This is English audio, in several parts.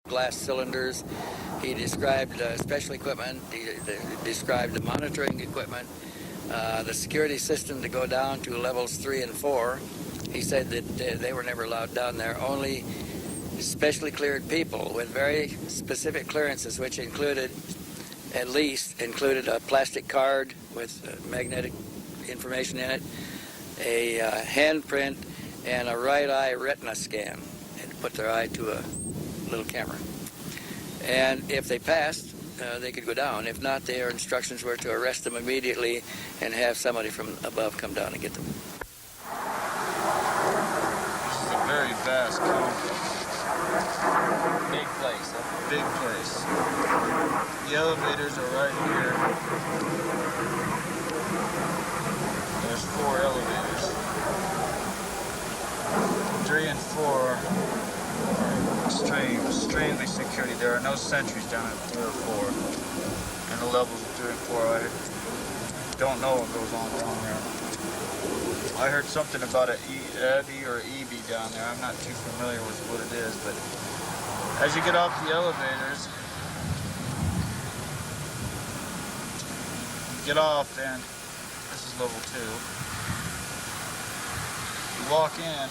glass cylinders. He described special equipment. He described the monitoring equipment, the security system to go down to levels 3 and 4. He said that they were never allowed down there. Only specially cleared people with very specific clearances, which included a plastic card with magnetic information in it, a handprint, and a right eye retina scan, and put their eye to a little camera. And if they passed, they could go down. If not, their instructions were to arrest them immediately and have somebody from above come down and get them. This is a very vast complex. Big place, huh? Big place. The elevators are right here. There's 4 elevators. 3 and 4 are extremely security. There are no sentries down at 3 or 4. And the levels of 3 and 4, I don't know what goes on down there. I heard something about an EBI or EB down there. I'm not too familiar with what it is, but as you get off the elevators, get off, then this is level 2. You walk in,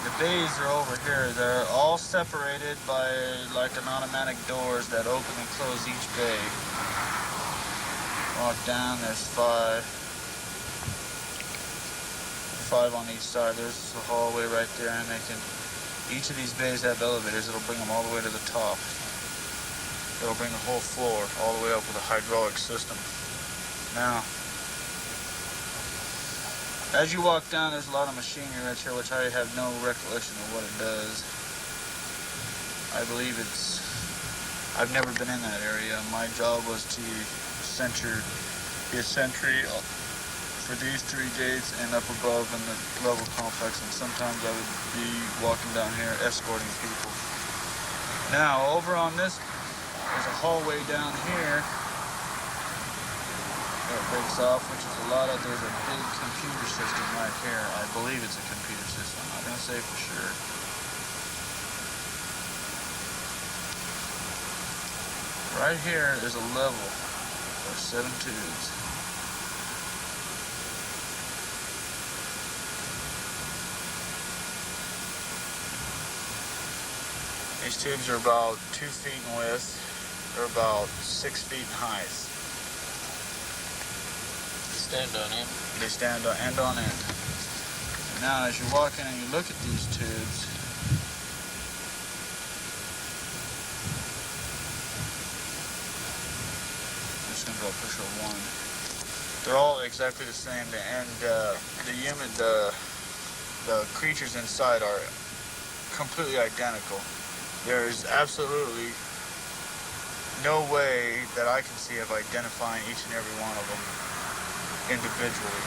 the bays are over here. They're all separated by like an automatic doors that open and close each bay. Walk down, there's 5 on each side. There's a hallway right there, and each of these bays have elevators. It'll bring them all the way to the top. It'll bring the whole floor all the way up with a hydraulic system. Now, as you walk down, there's a lot of machinery right here, which I have no recollection of what it does. I believe I've never been in that area. My job was to be a sentry for these 3 gates and up above in the level complex, and sometimes I would be walking down here escorting people. Now, over on this, there's a hallway down here that breaks off, which is there's a big computer system right here. I believe it's a computer system. I'm not going to say for sure. Right here is a level. There's 7 tubes. These tubes are about 2 feet in width. They're about 6 feet in height. Stand on end. They stand on end on end. Now, as you walk in and you look at these tubes, I'm just going to go push a 1. They're all exactly the same, and the creatures inside are completely identical. There's absolutely no way that I can see of identifying each and every one of them individually.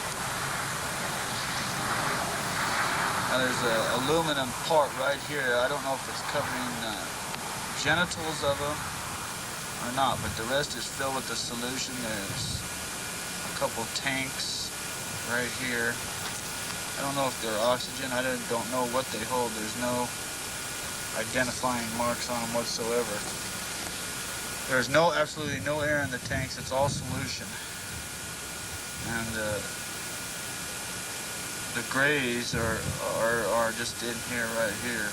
Now there's an aluminum part right here. I don't know if it's covering genitals of them or not, but the rest is filled with the solution. There's a couple tanks right here. I don't know if they're oxygen. I don't know what they hold. There's no identifying marks on them whatsoever. There's absolutely no air in the tanks. It's all solution. And the grays are just in here, right here.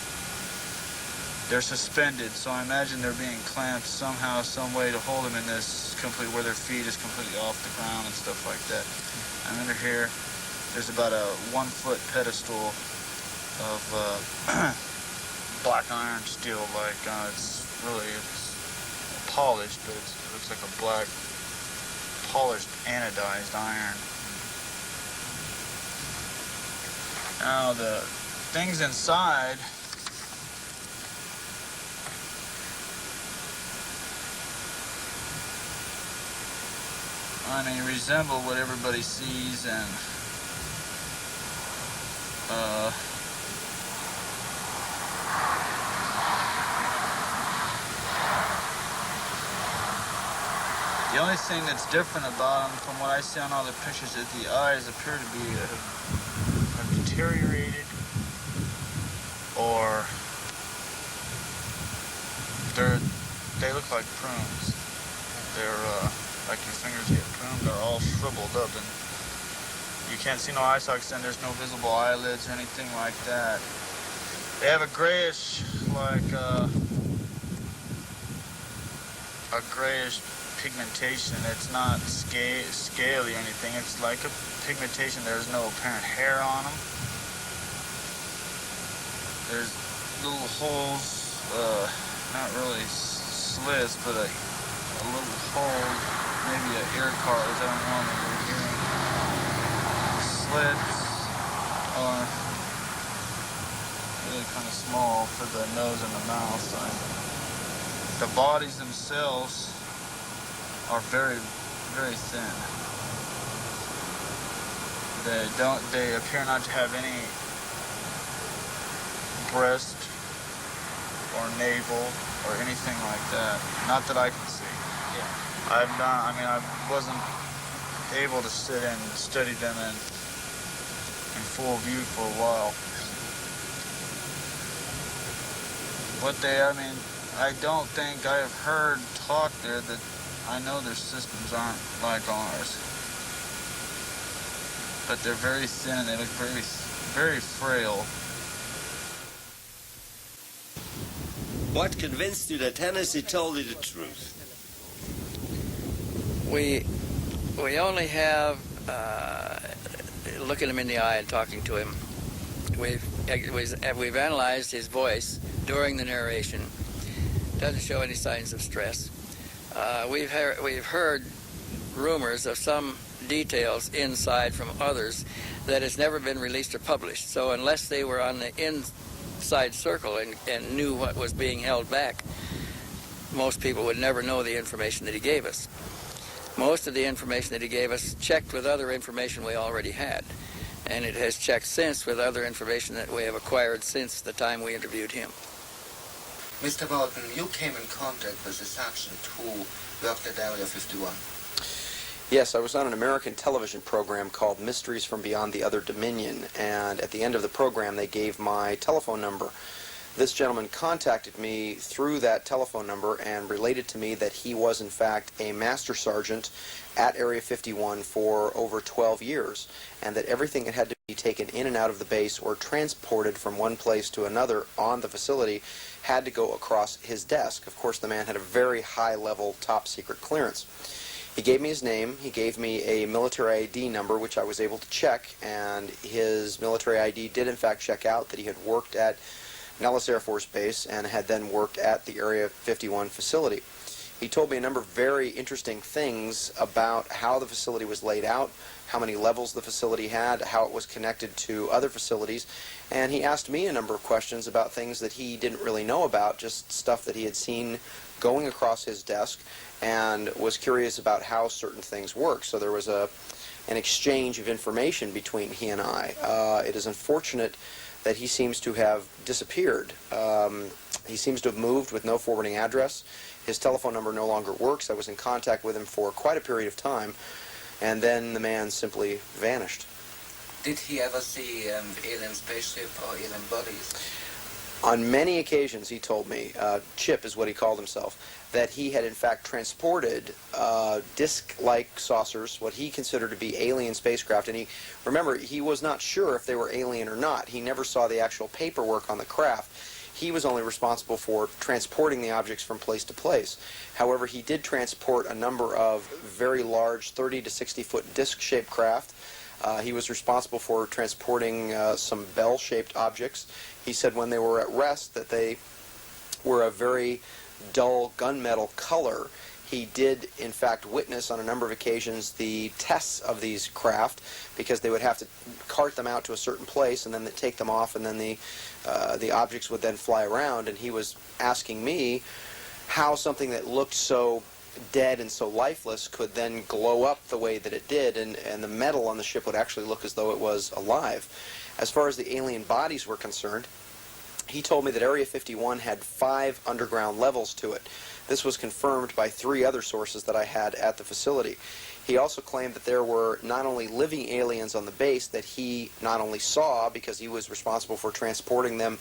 They're suspended, so I imagine they're being clamped somehow, some way to hold them in this where their feet is completely off the ground and stuff like that. And under here, there's about a 1-foot pedestal of black iron steel, it's polished, but it looks like a black polished anodized iron. Now the things inside resemble what everybody sees, and the only thing that's different about them from what I see on all the pictures is the eyes appear to be have deteriorated or They look like prunes. They're like your fingers get pruned. They're all shriveled up, and you can't see no eye sockets, and there's no visible eyelids or anything like that. They have a grayish, like a grayish pigmentation. It's not scaly or anything. It's like a pigmentation. There's no apparent hair on them. There's little holes, not really slits, but a little hole, maybe an ear cartilage, I don't know, maybe we're hearing. Slits are really kind of small for the nose and the mouth. The bodies themselves are very, very thin. They appear not to have any breast or navel or anything like that. Not that I can see. Yeah. I wasn't able to sit and study them in full view for a while. I don't think I have heard talk there that I know their systems aren't like ours. But they're very thin and they look very, very frail. What convinced you that Hennessy told you the truth? We only have looking him in the eye and talking to him. We've analyzed his voice during the narration. Doesn't show any signs of stress. We've heard rumors of some details inside from others that has never been released or published. So unless they were on the inside circle and knew what was being held back, most people would never know the information that he gave us. Most of the information that he gave us checked with other information we already had, and it has checked since with other information that we have acquired since the time we interviewed him. Mr. Walton, you came in contact with a sergeant who worked at Area 51. Yes, I was on an American television program called Mysteries from Beyond the Other Dominion, and at the end of the program they gave my telephone number. This gentleman contacted me through that telephone number and related to me that he was in fact a master sergeant at Area 51 for over 12 years, and that everything that had to be taken in and out of the base or transported from one place to another on the facility had to go across his desk. Of course, the man had a very high-level, top-secret clearance. He gave me his name, he gave me a military ID number, which I was able to check, and his military ID did in fact check out that he had worked at Nellis Air Force Base and had then worked at the Area 51 facility. He told me a number of very interesting things about how the facility was laid out, how many levels the facility had, how it was connected to other facilities, and he asked me a number of questions about things that he didn't really know about, just stuff that he had seen going across his desk, and was curious about how certain things work. So there was an exchange of information between he and I. It is unfortunate that he seems to have disappeared. He seems to have moved with no forwarding address. His telephone number no longer works. I was in contact with him for quite a period of time, and then the man simply vanished. Did he ever see alien spaceship or alien bodies? On many occasions, he told me, Chip is what he called himself, that he had in fact transported disc-like saucers, what he considered to be alien spacecraft. And remember, he was not sure if they were alien or not. He never saw the actual paperwork on the craft. He was only responsible for transporting the objects from place to place. However, he did transport a number of very large 30 to 60-foot disc-shaped craft. He was responsible for transporting some bell-shaped objects. He said when they were at rest that they were a very dull gunmetal color. He did, in fact, witness on a number of occasions the tests of these craft, because they would have to cart them out to a certain place and then they'd take them off, and then the objects would then fly around. And he was asking me how something that looked so dead and so lifeless could then glow up the way that it did, and the metal on the ship would actually look as though it was alive. As far as the alien bodies were concerned, he told me that Area 51 had 5 underground levels to it. This was confirmed by 3 other sources that I had at the facility. He also claimed that there were not only living aliens on the base that he not only saw, because he was responsible for transporting them